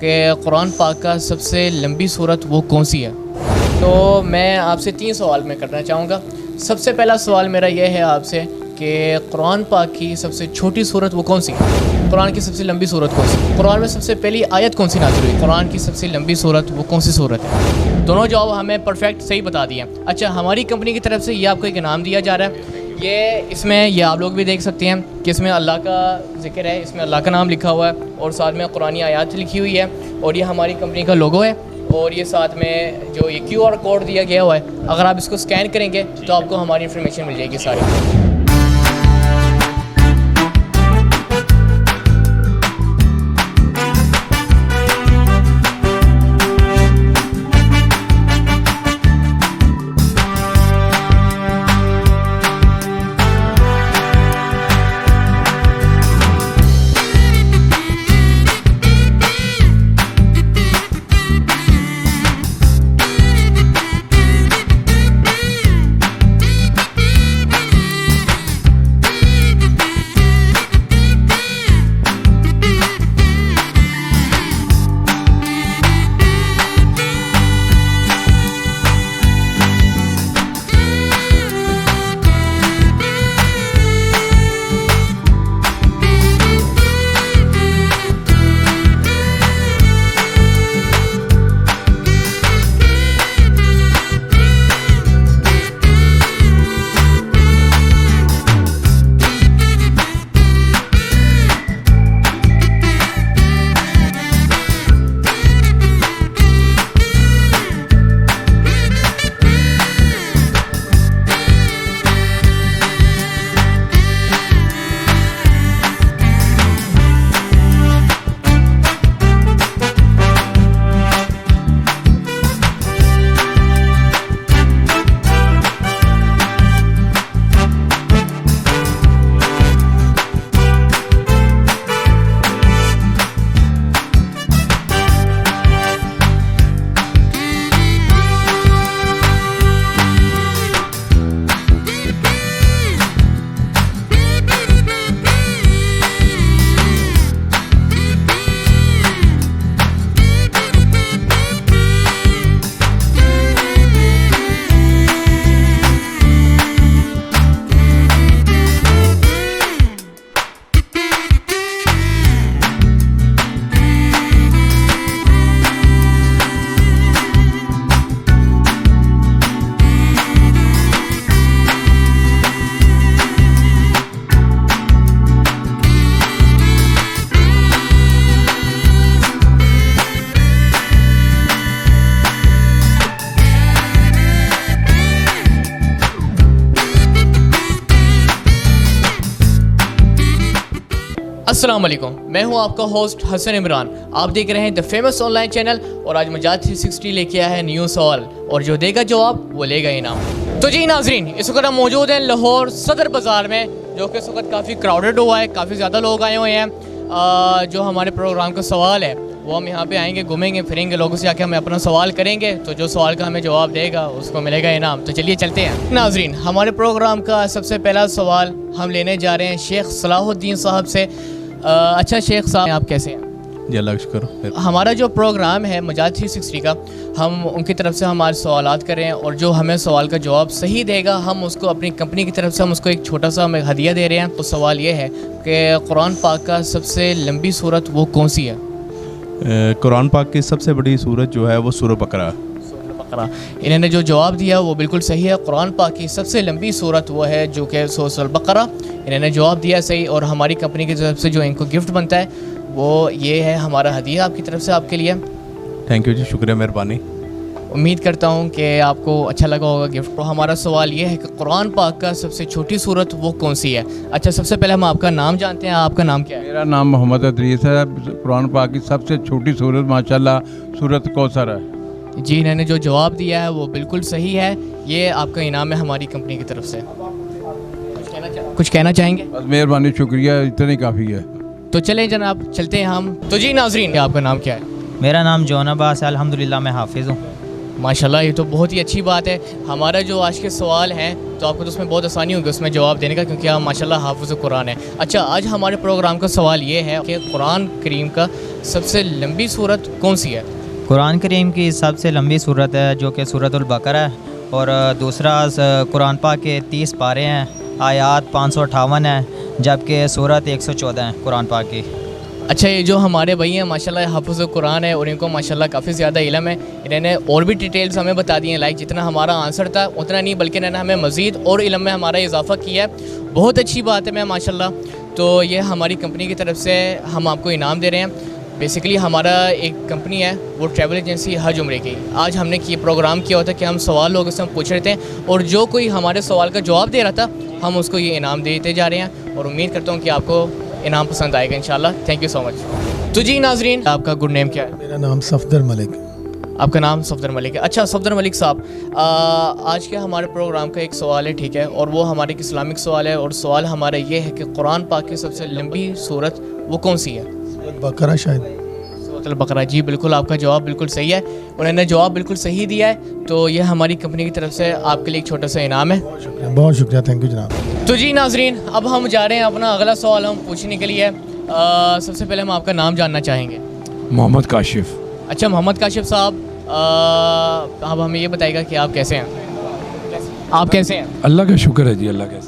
کہ قرآن پاک کا سب سے لمبی صورت وہ کون سی ہے. تو میں آپ سے 3 سوال میں کرنا چاہوں گا. سب سے پہلا سوال میرا یہ ہے آپ سے کہ قرآن پاک کی سب سے چھوٹی صورت وہ کون سی ہے؟ قرآن کی سب سے لمبی صورت کون سی؟ قرآن میں سب سے پہلی آیت کون سی نازل ہوئی؟ قرآن کی سب سے لمبی صورت وہ کون سی صورت ہے؟ دونوں جواب ہمیں پرفیکٹ صحیح بتا دیے. اچھا، ہماری کمپنی کی طرف سے یہ آپ کو ایک انعام دیا جا رہا ہے. اس میں یہ آپ لوگ بھی دیکھ سکتے ہیں کہ اس میں اللہ کا ذکر ہے، اس میں اللہ کا نام لکھا ہوا ہے اور ساتھ میں قرآنی آیات لکھی ہوئی ہے اور یہ ہماری کمپنی کا لوگو ہے اور یہ ساتھ میں جو یہ QR کوڈ دیا گیا ہوا ہے، اگر آپ اس کو اسکین کریں گے تو آپ کو ہماری انفارمیشن مل جائے گی ساری. السلام علیکم، میں ہوں آپ کا ہوسٹ حسن عمران. آپ دیکھ رہے ہیں the famous on line channel اور آج مجاز 360 لے کے آیا ہے نیو سوال اور جو دے گا جواب وہ لے گا انعام. تو جی ناظرین، اس وقت ہم موجود ہیں لاہور صدر بازار میں، جو کہ اس وقت کافی کراؤڈڈ ہوا ہے، کافی زیادہ لوگ آئے ہوئے ہیں. جو ہمارے پروگرام کا سوال ہے وہ ہم یہاں پہ آئیں گے، گھومیں گے پھریں گے، لوگوں سے آ کے ہمیں اپنا سوال کریں گے، تو جو سوال کا ہمیں جواب دے گا اس کو ملے گا انعام. تو چلیے چلتے ہیں ناظرین. ہمارے پروگرام کا سب سے پہلا سوال ہم لینے جا رہے ہیں شیخ صلاح الدین صاحب سے. اچھا شیخ صاحب، آپ کیسے ہیں؟ جی اللہ کا شکر. ہمارا جو پروگرام ہے مجاز 360 کا، ہم ان کی طرف سے ہمارے سوالات کر رہے ہیں اور جو ہمیں سوال کا جواب صحیح دے گا ہم اس کو اپنی کمپنی کی طرف سے ہم اس کو ایک چھوٹا سا ہمیں ہدیہ دے رہے ہیں. تو سوال یہ ہے کہ قرآن پاک کا سب سے لمبی صورت وہ کون سی ہے؟ قرآن پاک کی سب سے بڑی سورت جو ہے وہ سورہ بقرہ. انہوں نے جو جواب دیا وہ بالکل صحیح ہے. قرآن پاک کی سب سے لمبی صورت وہ ہے جو کہ سورۃ البقرہ. انہوں نے جواب دیا صحیح اور ہماری کمپنی کی طرف سے جو ان کو گفٹ بنتا ہے وہ یہ ہے ہمارا ہدیہ آپ کی طرف سے آپ کے لیے. تھینک یو جی، شکریہ، مہربانی. امید کرتا ہوں کہ آپ کو اچھا لگا ہوگا گفٹ. تو ہمارا سوال یہ ہے کہ قرآن پاک کا سب سے چھوٹی صورت وہ کون سی ہے؟ اچھا، سب سے پہلے ہم آپ کا نام جانتے ہیں. آپ کا نام کیا ہے؟ میرا نام محمد ادریس ہے. قرآن پاک کی سب سے چھوٹی صورت ماشاءاللہ سورۃ کوثر ہے. جی، انہوں نے جو جواب دیا ہے وہ بالکل صحیح ہے. یہ آپ کا انعام ہے ہماری کمپنی کی طرف سے. کچھ کہنا چاہیں گے؟ بس مہربانی، شکریہ، اتنا ہی کافی ہے. تو چلیں جناب، چلتے ہیں ہم. تو جی ناظرین، آپ کا نام کیا ہے؟ میرا نام جون عباس ہے. الحمدللہ میں حافظ ہوں. माशाल्लाह, ये तो बहुत ही अच्छी बात है। हमारा जो आज के सवाल हैं तो आपको तो उसमें बहुत आसानी होगी उसमें जवाब देने का, क्योंकि आप माशाल्लाह हाफिज़ कुरान है। अच्छा, आज हमारे प्रोग्राम का सवाल ये है कि कुरान करीम का सबसे लंबी सूरत कौन सी है? कुरान करीम की सबसे लंबी सूरत है जो कि सूरतुल बकरा है, और दूसरा कुरान पाक के 30 पारे हैं, आयात 558 हैं, जबकि सूरत 114 है कुरान पाक की। अच्छा, ये जो हमारे भाई हैं माशाल्लाह हाफिज़ कुरान है और इनको माशाल्लाह काफ़ी ज़्यादा इल्म है। इन्होंने और भी डिटेल्स हमें बता दी हैं, लाइक जितना हमारा आंसर था उतना नहीं, बल्कि इन्होंने हमें मज़ीद और इल्म में हमारा इजाफ़ा किया है। बहुत अच्छी बात है मैं माशाल्लाह। तो ये हमारी कंपनी की तरफ से हम आपको इनाम दे रहे हैं। बेसिकली हमारा एक कंपनी है वो ट्रैवल एजेंसी हज उम्रे की। आज हमने ये प्रोग्राम किया होता कि हम सवाल लोगों से हम पूछ रहे थे और जो कोई हमारे सवाल का जवाब दे रहा था हम उसको ये इनाम देते जा रहे हैं, और उम्मीद करता हूँ कि आपको इनाम पसंद आएगा इंशाल्लाह। Thank you so much. तो जी नाजरीन, आपका गुड नेम क्या है? मेरा नाम सफदर मलिक। आपका नाम सफदर मलिक है। अच्छा सफदर मलिक साहब, आज के हमारे प्रोग्राम का एक सवाल है, ठीक है, और वो हमारे एक इस्लामिक सवाल है, और सवाल हमारा ये है कि कुरान पाक की सबसे लंबी सूरत वो कौन सी है? बकरा शायद। सूरत बकरा। जी बिल्कुल, आपका जवाब बिल्कुल सही है। उन्होंने जवाब बिल्कुल सही दिया है, तो ये हमारी कंपनी की तरफ से आपके लिए एक छोटा सा इनाम है। बहुत शुक्रिया, थैंक यू जनाब। तो जी नाजरीन, अब हम जा रहे हैं अपना अगला सवाल हम पूछने के लिए। सबसे पहले हम आपका नाम जानना चाहेंगे। मोहम्मद काशिफ। अच्छा मोहम्मद काशिफ साहब, अब हमें ये बताइएगा कि आप कैसे हैं? आप कैसे हैं? अल्लाह का शुक्र है जी, अल्लाह का।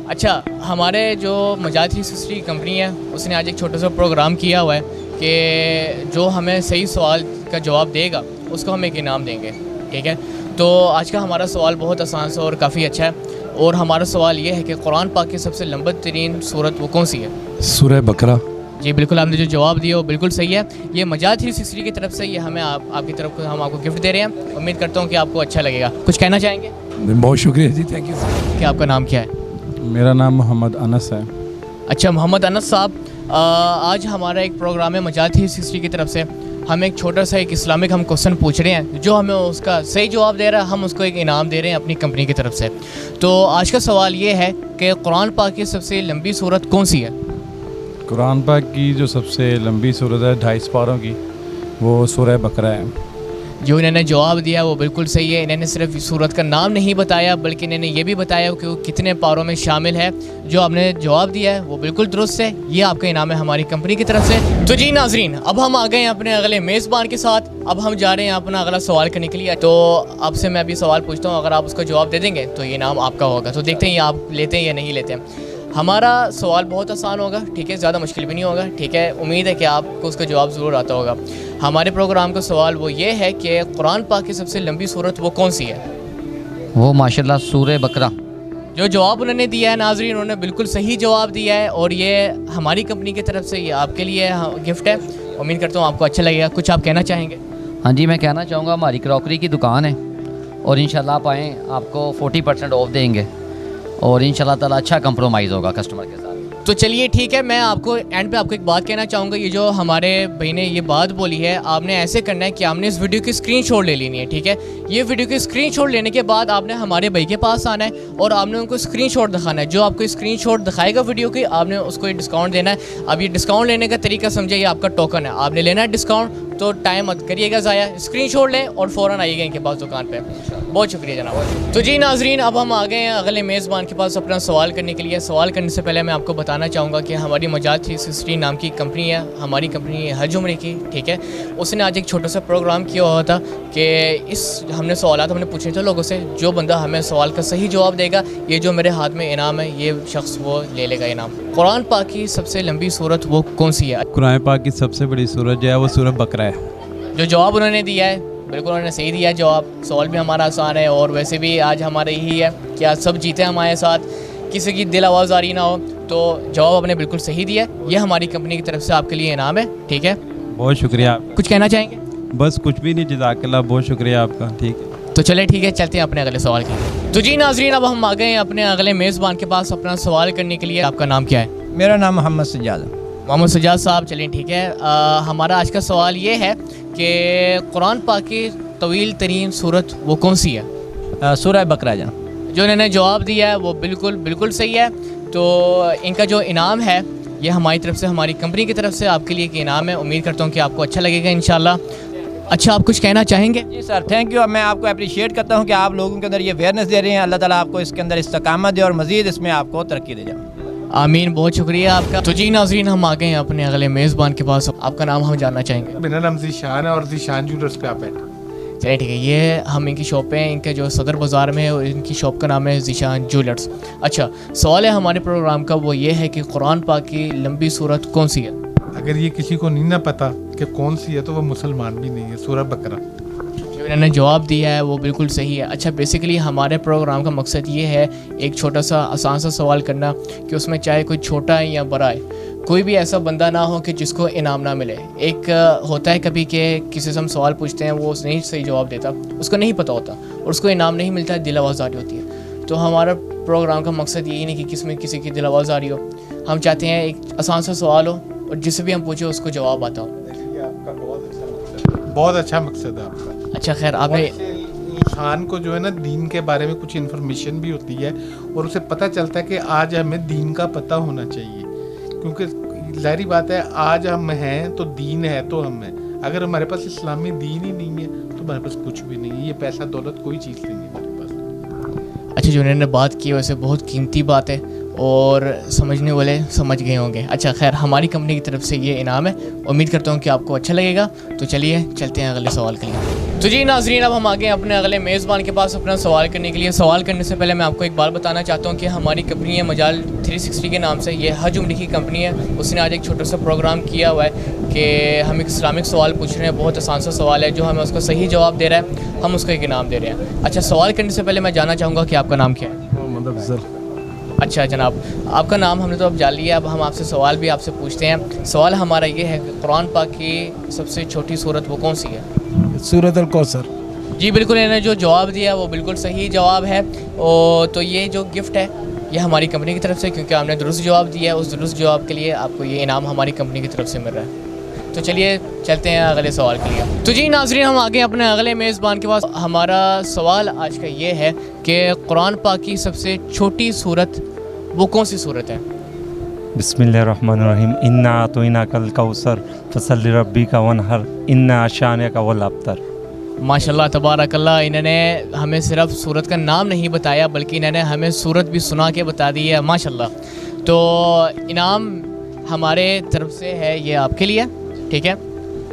अच्छा, हमारे जो मजाज 360 कंपनी है उसने आज एक छोटा सा प्रोग्राम किया हुआ है कि जो हमें सही सवाल का जवाब देगा उसको हम एक इनाम देंगे, ठीक है। तो आज का हमारा सवाल बहुत आसान सा और काफ़ी अच्छा है, और हमारा सवाल ये है कि कुरान पाक की सबसे लंबी तरीन सूरत वो कौन सी है? सूरह बकरा। जी बिल्कुल, आपने जो जवाब दिया वो बिल्कुल सही है। ये मजाज 360 की तरफ से ये हमें आपकी तरफ हम आपको गिफ्ट दे रहे हैं। उम्मीद करता हूँ कि आपको अच्छा लगेगा। कुछ कहना चाहेंगे? बहुत शुक्रिया जी, थैंक यू। कि आपका नाम क्या है? मेरा नाम मोहम्मद अनस है। अच्छा मोहम्मद अनस साहब, आज हमारा एक प्रोग्राम है मजाज 360 की तरफ से। हम एक छोटा सा एक इस्लामिक हम क्वेश्चन पूछ रहे हैं, जो हमें उसका सही जवाब दे रहा है हम उसको एक इनाम दे रहे हैं अपनी कंपनी की तरफ से। तो आज का सवाल ये है कि कुरान पाक की सबसे लंबी सूरत कौन सी है? कुरान पाक की जो सबसे लंबी सूरत है 250 पारों की, वो सूरह बकरा है। जो इन्होंने जवाब दिया वो बिल्कुल सही है। इन्होंने सिर्फ सूरत का नाम नहीं बताया, बल्कि इन्होंने ये भी बताया कि वो कितने पारों में शामिल है। जो आपने जवाब दिया है वो बिल्कुल दुरुस्त है। ये आपका इनाम है हमारी कंपनी की तरफ से। तो जी नाजरीन, अब हम आ गए हैं अपने अगले मेज़बान के साथ। अब हम जा रहे हैं अपना अगला सवाल करने के लिए। तो आपसे मैं अभी सवाल पूछता हूँ, अगर आप उसका जवाब दे देंगे तो ये इनाम आपका होगा। तो देखते हैं ये आप लेते हैं या नहीं लेते हैं। हमारा सवाल बहुत आसान होगा, ठीक है, ज़्यादा मुश्किल भी नहीं होगा, ठीक है। उम्मीद है कि आपको उसका जवाब ज़रूर आता होगा। हमारे प्रोग्राम का सवाल वो ये है कि कुरान पाक की सबसे लंबी सूरत वो कौन सी है? वो माशाल्लाह सूरह बकरा। जो जवाब उन्होंने दिया है नाजरीन, उन्होंने बिल्कुल सही जवाब दिया है, और ये हमारी कंपनी की तरफ से ये आपके लिए गिफ्ट है। उम्मीद करता हूँ आपको अच्छा लगेगा। कुछ आप कहना चाहेंगे? हाँ जी, मैं कहना चाहूँगा हमारी क्रॉकरी की दुकान है और इंशाल्लाह आप आएँ, आपको 40% ऑफ देंगे और इंशाल्लाह ताला अच्छा कंप्रोमाइज़ होगा कस्टमर के साथ। तो चलिए ठीक है, मैं आपको एंड पे आपको एक बात कहना चाहूँगा। ये जो हमारे भाई ने ये बात बोली है, आपने ऐसे करना है कि आपने इस वीडियो की स्क्रीनशॉट ले लेनी है, ठीक है। ये वीडियो की स्क्रीनशॉट लेने के बाद आपने हमारे भाई के पास आना है और आपने उनको स्क्रीनशॉट दिखाना है। जो आपको स्क्रीनशॉट दिखाएगा वीडियो की, आपने उसको ये डिस्काउंट देना है। अब ये डिस्काउंट लेने का तरीका समझे, ये आपका टोकन है, आपने लेना है डिस्काउंट। तो टाइम मत करिएगा ज़ाया, स्क्रीनशॉट लें और फ़ौरन आइएगा इनके पास दुकान पे। बहुत शुक्रिया जनाब। तो जी नाजरीन, अब हम आ गए हैं अगले मेज़बान के पास अपना सवाल करने के लिए। सवाल करने से पहले मैं आपको बताना चाहूँगा कि हमारी मजाज 360 नाम की कंपनी है, हमारी कंपनी है हज उम्रे की, ठीक है। उसने आज एक छोटा सा प्रोग्राम किया हुआ था कि हमने सवालात हमने पूछे थे लोगों से। जो बंदा हमें सवाल का सही जवाब देगा, ये जो मेरे हाथ में इनाम है, ये शख्स वो ले लेगा इनाम। कुरान पाक की सबसे लंबी सूरत वो कौन सी है? कुरान पाक की सबसे बड़ी सूरत जो है वो सूरह बकरा है। जो जवाब उन्होंने दिया है बिल्कुल उन्होंने सही दिया है जवाब। सवाल भी हमारा आसान है, और वैसे भी आज हमारा यही है कि आज सब जीते हमारे साथ, किसी की दिल आवाज़ारी ना हो। तो जवाब आपने बिल्कुल सही दिया है। ये हमारी कंपनी की तरफ से आपके लिए इनाम है, ठीक है। बहुत शुक्रिया। कुछ कहना चाहेंगे? बस कुछ भी नहीं, जज़ाकल्लाह, बहुत शुक्रिया आपका। ठीक है, तो चले ठीक है, चलते हैं अपने अगले सवाल के लिए। तो जी नाजरीन, अब हम आ गए हैं अपने अगले मेज़बान के पास अपना सवाल करने के लिए। आपका नाम क्या है? मेरा नाम मोहम्मद सज्जाद। मोहम्मद सज्जाद साहब, चलिए ठीक है। हमारा आज का सवाल ये है कि कुरान पाक की तवील तरीन सूरत वो कौन सी है? सूरह बकरा जान। जो इन्होंने जवाब दिया है वो बिल्कुल सही है। तो इनका जो इनाम है ये हमारी तरफ से, हमारी कंपनी की तरफ से आपके लिए एक इनाम है। उम्मीद करता हूँ कि आपको अच्छा लगेगा इंशाल्लाह। अच्छा, आप कुछ कहना चाहेंगे? जी सर, थैंक यू. मैं आपको अप्रिशिएट करता हूँ कि आप लोगों के अंदर ये अवेयरनेस दे रहे हैं. अल्लाह ताला आपको इसके अंदर इस्तकामत दे और मज़ीद इसमें आपको तरक्की दे जाए. आमीन, बहुत शुक्रिया आपका. तो जी नाज़रीन, हम आ गए हैं अपने अगले मेज़बान के पास. आपका नाम हम जानना चाहेंगे. मेरा नाम ज़ीशान है और ज़ीशान ज्वेलर्स पे आप बैठे. चलिए ठीक है, ये हम इनकी शॉप पे हैं, इनके जो सदर बाज़ार में है और इनकी शॉप का नाम है ज़ीशान ज्वेलर्स. अच्छा, सवाल है हमारे प्रोग्राम का, वो ये है कि कुरान पाक की लंबी सूरत कौन सी है? अगर ये किसी को नहीं ना पता कि कौन सी है तो वो मुसलमान भी नहीं है. सूरह बकरा. जो इन्होंने जवाब दिया है वो बिल्कुल सही है. अच्छा, बेसिकली हमारे प्रोग्राम का मकसद ये है एक छोटा सा आसान सा सवाल करना कि उसमें चाहे कोई छोटा है या बड़ा है, कोई भी ऐसा बंदा ना हो कि जिसको इनाम ना मिले. एक होता है कभी कि किसी से हम सवाल पूछते हैं, वो नहीं सही जवाब देता, उसको नहीं पता होता और उसको इनाम नहीं मिलता है, दिल आवाज़ारी होती है. तो हमारा प्रोग्राम का मकसद यही नहीं कि किसमें किसी की दिल आवाज़ारी हो. हम चाहते हैं एक आसान सा सवाल हो और जिससे भी हम पूछे उसको जवाब आता हो. आपका बहुत अच्छा मकसद है आपका. अच्छा, खैर आपने इंसान को जो है ना दीन के बारे में कुछ इन्फॉर्मेशन भी होती है और उसे पता चलता है कि आज हमें दीन का पता होना चाहिए, क्योंकि ज़ाहिर बात है आज हम हैं तो दीन है तो हम हैं. अगर हमारे पास इस्लामी दीन ही नहीं है तो हमारे पास कुछ भी नहीं है. ये पैसा दौलत कोई चीज़ नहीं है हमारे पास. अच्छा, जो इन्होंने बात की वैसे बहुत कीमती बात है और समझने वाले समझ गए होंगे. अच्छा, खैर हमारी कंपनी की तरफ से ये इनाम है, उम्मीद करता हूँ कि आपको अच्छा लगेगा. तो चलिए चलते हैं अगले सवाल के लिए. तो जी नाज़रीन, अब हम आ गए अपने अगले मेज़बान के पास अपना सवाल करने के लिए. सवाल करने से पहले मैं आपको एक बात बताना चाहता हूँ कि हमारी कंपनी है मजाल 360 के नाम से. ये हज उम्र की कंपनी है. उसने आज एक छोटा सा प्रोग्राम किया हुआ है कि हम एक इस्लामिक सवाल पूछ रहे हैं. बहुत आसान सा सवाल है, जो हमें उसका सही जवाब दे रहा है हम उसको एक इनाम दे रहे हैं. अच्छा, सवाल करने से पहले मैं जानना चाहूँगा कि आपका नाम क्या है? अच्छा जनाब, आपका नाम हमने तो अब जान लिया. अब हम आपसे सवाल भी आपसे पूछते हैं. सवाल हमारा ये है कि कुरान पाक की सबसे छोटी सूरत वो कौन सी है? सूरत अल कौसर. जी बिल्कुल, इन्होंने जो जवाब दिया वो बिल्कुल सही जवाब है. और तो ये जो गिफ्ट है ये हमारी कंपनी की तरफ से, क्योंकि आपने दुरुस्त जवाब दिया है. उस दुरुस्त जवाब के लिए आपको ये इनाम हमारी कंपनी की तरफ से मिल रहा है. तो चलिए चलते हैं अगले सवाल के लिए. तो जी नाज़रीन, हम आगे अपने अगले मेज़बान के पास. हमारा सवाल आज का ये है कि कुरान पाक की सबसे छोटी सूरत वो कौन सी सूरत है? बिस्मिल्लाहिर्रहमानिर्रहीम. इन्ना अतोइना कल कौसर फसल्लि रब्बिका वनहर इन्ना शानिका वल अब्तर. माशाल्लाह तबारकल्लाह. इन्होंने हमें सिर्फ सूरत का नाम नहीं बताया बल्कि इन्होंने हमें सूरत भी सुना के बता दी है. माशाल्लाह. तो इनाम हमारे तरफ से है ये आपके लिए. ठीक है,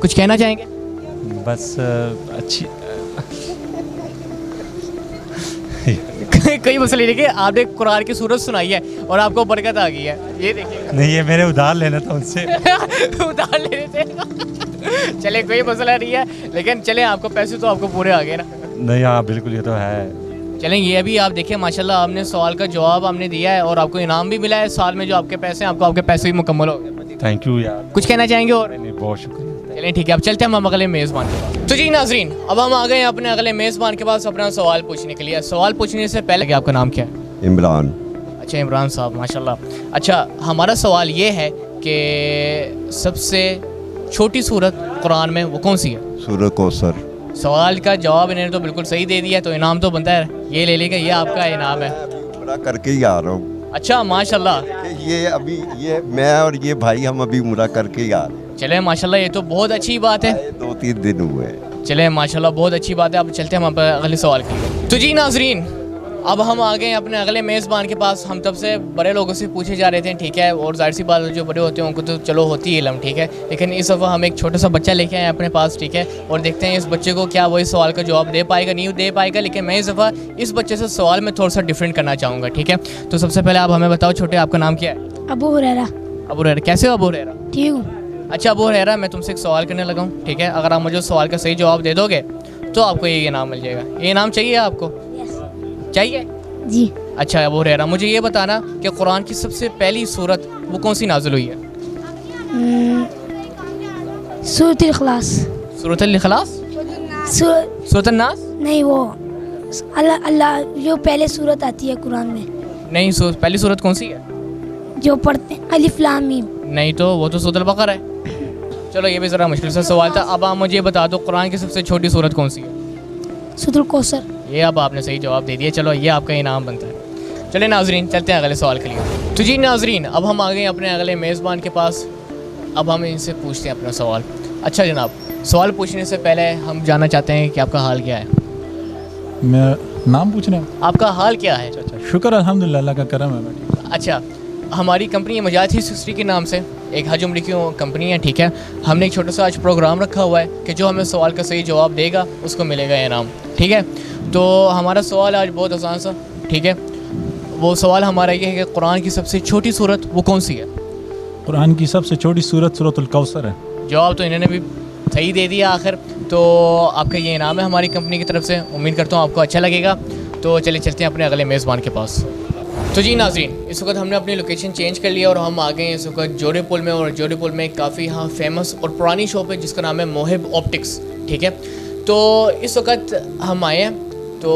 कुछ कहना चाहेंगे? बस अच्छी कोई मसला नहीं कि आपने कुरान की सूरत सुनाई है और आपको बरकत आ गई है. ये देखिए. नहीं, ये मेरे उधार लेना था उनसे. उधार लेने थे. चले कोई मसला नहीं है, लेकिन चले आपको पैसे तो आपको पूरे आ गए ना. नहीं, हाँ बिल्कुल, ये तो है. चलें, ये अभी आप देखिए माशाल्लाह आपने सवाल का जवाब हमने दिया है और आपको इनाम भी मिला है. साल में जो आपके पैसे हैं आपको आपके पैसे भी मुकम्मल हो गए. थैंक यू यार. कुछ कहना चाहेंगे और? नहीं, बहुत शुक्रिया. चलें ठीक है, अब चलते हैं हम अगले मेज़बान के पास. तो जी नाज़रीन, अब हम आ गए हैं अपने अगले मेज़बान के पास अपना सवाल पूछने के लिए. सवाल पूछने से पहले कि आपका नाम क्या है? इमरान. अच्छा इमरान साहब, माशाल्लाह. अच्छा, हमारा सवाल ये है कि सबसे छोटी सूरत कुरान में वो कौन सी है? सूरह कौसर. सवाल का जवाब इन्होंने तो बिल्कुल सही दे दिया, तो इनाम तो बनता है. ये ले लेगा, ये आपका इनाम है. उम्रा करके ही आ रहा हूँ. अच्छा माशाल्लाह. ये अभी ये मैं और ये भाई हम अभी उम्रा करके ही आ रहे हैं. चले माशाल्लाह, ये तो बहुत अच्छी बात है. 2-3 दिन हुए. चले माशाल्लाह, बहुत अच्छी बात है. अब चलते हैं हम अगले सवाल के लिए. तो जी नाज़रीन, अब हम आ गए हैं अपने अगले मेज़बान के पास. हम तब से बड़े लोगों से पूछे जा रहे थे, ठीक है, और जाहिर सी बात है जो बड़े होते हैं उनको तो चलो होती है इल्म, ठीक है, लेकिन इस दफ़ा हम एक छोटा सा बच्चा लेके आए हैं अपने पास, ठीक है, और देखते हैं इस बच्चे को क्या वो इस सवाल का जवाब दे पाएगा नहीं दे पाएगा. लेकिन मैं इस दफ़ा इस बच्चे से सवाल में थोड़ा सा डिफरेंट करना चाहूँगा. ठीक है, तो सबसे पहले आप हमें बताओ छोटे, आपका नाम क्या है? अबू हुरैरा. अबू हुरैरा. कैसे हो अबू हुरैरा? ठीक हूँ. अच्छा अबू हुरैरा, मैं तुमसे एक सवाल करने लगा हूँ, ठीक है, अगर आप मुझे उस सवाल का सही जवाब दे दोगे तो आपको ये इनाम मिल जाएगा. ये इनाम चाहिए आपको? चाहिए जी. अच्छा अबू हुरैरा, मुझे ये बताना कि कुरान की सबसे पहली सूरत वो कौन सी नाज़िल हुई है? सूरत इखलास. सूरत इखलास? सूरत नास? नहीं, वो अल्लाह जो पहले सूरत आती है कुरान में. नहीं, पहली सूरत कौन सी है जो पढ़ते हैं? अलिफ लाम मीम. नहीं, तो वो तो सूरत बकरा है. चलो ये भी ज़रा मुश्किल सा सवाल था. अब आप मुझे बता दो कुरान की सबसे छोटी सूरत कौन सी है? सूरत कौसर. ये अब आपने सही जवाब दे दिया. चलो ये आपका इनाम बनता है. चले नाज़रीन, चलते हैं अगले सवाल के लिए. तो जी नाज़रीन, अब हम आ गए अपने अगले मेज़बान के पास. अब हम इनसे पूछते हैं अपना सवाल. अच्छा जनाब, سوال پوچھنے سے پہلے ہم جاننا چاہتے ہیں کہ آپ کا حال کیا ہے. میں نام پوچھ رہے ہیں. آپ کا حال کیا ہے؟ شکر الحمدللہ اللہ کا کرم ہے. اچھا, ہماری کمپنی مجاہد 360 کے نام سے ایک حج عمرے کی کمپنی ہے, ٹھیک ہے. ہم نے ایک چھوٹا سا آج پروگرام رکھا ہوا ہے کہ جو ہمیں سوال کا صحیح جواب دے گا اس کو ملے گا انعام, ٹھیک ہے. تو ہمارا سوال آج بہت آسان سا, ٹھیک ہے. وہ سوال ہمارا یہ ہے کہ قرآن کی سب سے چھوٹی سورت وہ کون سی ہے؟ قرآن کی سب سے چھوٹی سورت سورۃ الکوثر ہے. جواب تو انہوں نے بھی صحیح دے دیا آخر. تو آپ کا یہ انعام ہے ہماری کمپنی کی طرف سے, امید کرتا ہوں آپ کو اچھا لگے گا. تو چلیے چلتے ہیں اپنے اگلے میزبان کے پاس. تو جی ناظرین, اس وقت ہم نے اپنی لوکیشن چینج کر لیا اور ہم آ گئے ہیں اس وقت جوڑے پل میں. اور جوڑے پل میں کافی فیمس اور پرانی شاپ ہے جس کا نام ہے موہب آپٹکس, ٹھیک ہے. تو اس وقت ہم آئے ہیں. تو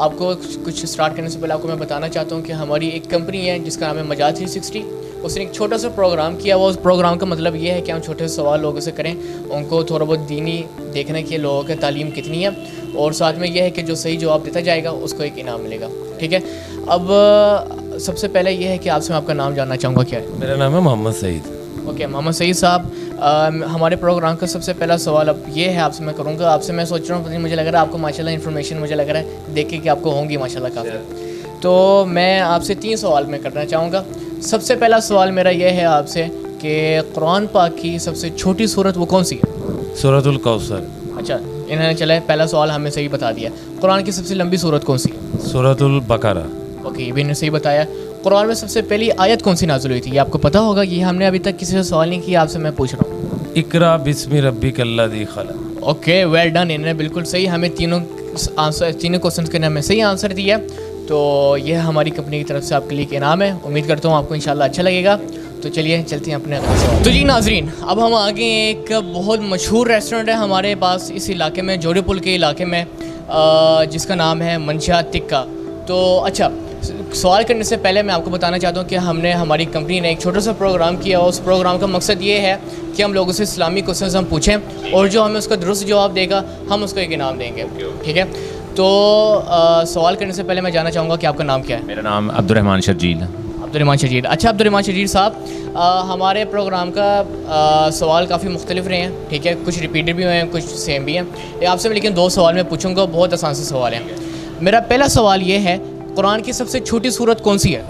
آپ کو کچھ اسٹارٹ کرنے سے پہلے آپ کو میں بتانا چاہتا ہوں کہ ہماری ایک کمپنی ہے جس کا نام ہے مجاہد 360. اس نے ایک چھوٹا سا پروگرام کیا ہوا. اس پروگرام کا مطلب یہ ہے کہ ہم چھوٹے سے سوال لوگوں سے کریں, ان کو تھوڑا بہت دینی دیکھنے کی لوگوں کی تعلیم کتنی ہے, اور ساتھ میں یہ ہے کہ جو صحیح جواب دیتا جائے گا اس کو ایک انعام ملے گا, ٹھیک ہے. اب سب سے پہلے یہ ہے کہ آپ سے میں آپ کا نام جاننا چاہوں گا. کیا ہے؟ میرا نام ہے محمد سعید. اوکے, محمد سعید صاحب, ہمارے پروگرام کا سب سے پہلا سوال اب یہ ہے آپ سے میں کروں گا. آپ سے میں سوچ رہا ہوں, مجھے لگ رہا ہے آپ کو ماشاءاللہ انفارمیشن مجھے لگ رہا ہے دیکھ کے کہ آپ کو ہوں گی ماشاءاللہ کافی. تو میں آپ سے 3 سوال میں کرنا چاہوں گا. سب سے پہلا سوال میرا یہ ہے آپ سے کہ قرآن پاک کی سب سے چھوٹی سورت وہ کون سی ہے؟ سورۃ الکوثر. اچھا, انہوں نے چلے پہلا سوال ہمیں صحیح بتا دیا. قرآن کی سب سے لمبی سورت کون سی ہے؟ سورۃ البقرہ. اوکے, یہ بھی انہوں نے صحیح بتایا. قرآن میں سب سے پہلی آیت کون سی نازل ہوئی تھی؟ یہ آپ کو پتہ ہوگا, یہ ہم نے ابھی تک کسی سے سوال نہیں کیا, آپ سے میں پوچھ رہا ہوں. اقرا بسم ربک الذی خلق. اوکے, ویل ڈن, انہوں نے بالکل صحیح ہمیں تینوں کوسچنس کے ہمیں صحیح آنسر دیا. تو یہ ہماری کمپنی کی طرف سے آپ کے لیے ایک انعام ہے. امید کرتا ہوں آپ کو انشاءاللہ اچھا لگے گا. تو چلیے چلتے ہیں اپنے اگلے سوال. تو جی ناظرین, اب ہم آگے ایک بہت مشہور ریسٹورنٹ ہے ہمارے پاس اس علاقے میں, جوڑے پل کے علاقے میں, جس کا نام ہے منشا ٹکا. تو اچھا, سوال کرنے سے پہلے میں آپ کو بتانا چاہتا ہوں کہ ہماری کمپنی نے ایک چھوٹا سا پروگرام کیا. اس پروگرام کا مقصد یہ ہے کہ ہم لوگوں سے اسلامی کوسچنز ہم پوچھیں, اور جو ہمیں اس کا درست جواب دے گا ہم اس کو ایک انعام دیں گے, ٹھیک ہے. تو سوال کرنے سے پہلے میں جاننا چاہوں گا کہ آپ کا نام کیا ہے؟ میرا نام عبد الرحمن شرجیل. عبد الرحمن شرجیل. اچھا عبد الرحمن شرجیل صاحب, ہمارے پروگرام کا سوال کافی مختلف رہے ہیں, ٹھیک ہے. کچھ ریپیٹڈ بھی ہوئے ہیں, کچھ سیم بھی ہیں. آپ سے میں لیکن 2 سوال میں پوچھوں گا, بہت آسان سے سوال ہیں. میرا پہلا سوال یہ ہے, قرآن کی سب سے چھوٹی سورت کون سی ہے؟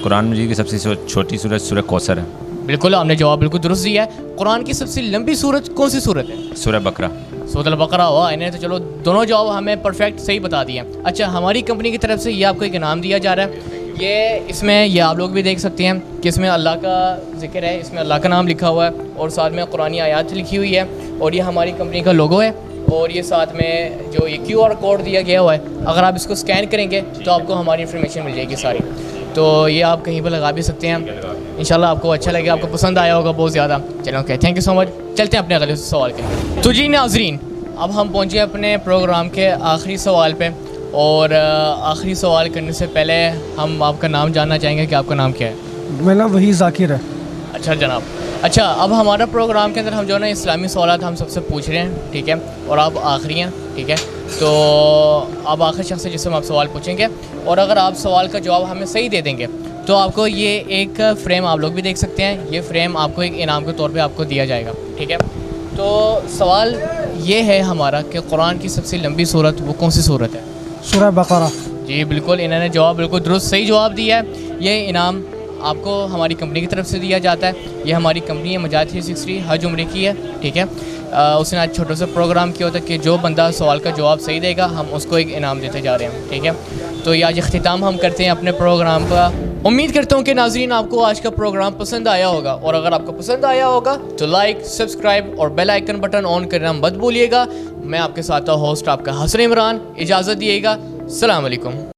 قرآن مجید کی سب سے چھوٹی سورت سورہ کوثر ہے. بالکل, آپ نے جواب بالکل درست دیا ہے. قرآن کی سب سے لمبی سورت کون سی سورت ہے؟ سورہ بقرہ. سورۃ البقرہ ہوا. انہیں تو چلو دونوں جواب ہمیں پرفیکٹ صحیح بتا دیا. اچھا, ہماری کمپنی کی طرف سے یہ آپ کو ایک انعام دیا جا رہا ہے. اس میں یہ آپ لوگ بھی دیکھ سکتے ہیں کہ اس میں اللہ کا ذکر ہے, اس میں اللہ کا نام لکھا ہوا ہے, اور ساتھ میں قرآنی آیات لکھی ہوئی ہے, اور یہ ہماری کمپنی کا لوگو ہے, اور یہ ساتھ میں جو یہ QR کوڈ دیا گیا ہوا ہے, اگر آپ اس کو اسکین کریں گے تو آپ کو ہماری انفارمیشن مل جائے گی ساری. تو یہ آپ کہیں پر لگا بھی سکتے ہیں. انشاءاللہ آپ کو اچھا لگے, آپ کو پسند آیا ہوگا بہت زیادہ. چلو اوکے, تھینک یو سو مچ. چلتے ہیں اپنے اگلے سوال کے. تو جی ناظرین, اب ہم پہنچے اپنے پروگرام کے آخری سوال پہ, اور آخری سوال کرنے سے پہلے ہم آپ کا نام جاننا چاہیں گے کہ آپ کا نام کیا ہے؟ میرا نام وحید ذاکر ہے. اچھا جناب. اچھا, اب ہمارا پروگرام کے اندر ہم جو ہے نا اسلامی سوالات ہم سب سے پوچھ رہے ہیں, ٹھیک ہے, اور آپ آخری ہیں, ٹھیک ہے. تو آپ آخری شخص ہے جس سے ہم آپ سوال پوچھیں گے, اور اگر آپ سوال کا جواب ہمیں صحیح دے دیں گے تو آپ کو یہ ایک فریم آپ لوگ بھی دیکھ سکتے ہیں, یہ فریم آپ کو ایک انعام کے طور پہ آپ کو دیا جائے گا, ٹھیک ہے. تو سوال یہ ہے ہمارا کہ قرآن کی سب سے لمبی سورت وہ کون سی سورت ہے؟ سورہ بقرہ. جی بالکل, انہوں نے جواب بالکل درست صحیح جواب دیا ہے. یہ انعام آپ کو ہماری کمپنی کی طرف سے دیا جاتا ہے. یہ ہماری کمپنی ہے مجاہد 360 حج عمرے کی ہے, ٹھیک ہے. اس نے آج چھوٹا سا پروگرام کیا ہوتا ہے کہ جو بندہ سوال کا جواب صحیح دے گا ہم اس کو ایک انعام دیتے جا رہے ہیں, ٹھیک ہے. تو یہ آج اختتام ہم کرتے ہیں اپنے پروگرام کا. امید کرتا ہوں کہ ناظرین آپ کو آج کا پروگرام پسند آیا ہوگا, اور اگر آپ کو پسند آیا ہوگا تو لائک, سبسکرائب اور بیل آئیکن بٹن آن کرنا مت بھولیے گا. میں آپ کے ساتھ ہوسٹ آپ کا حسن عمران, اجازت دیے گا. السلام علیکم.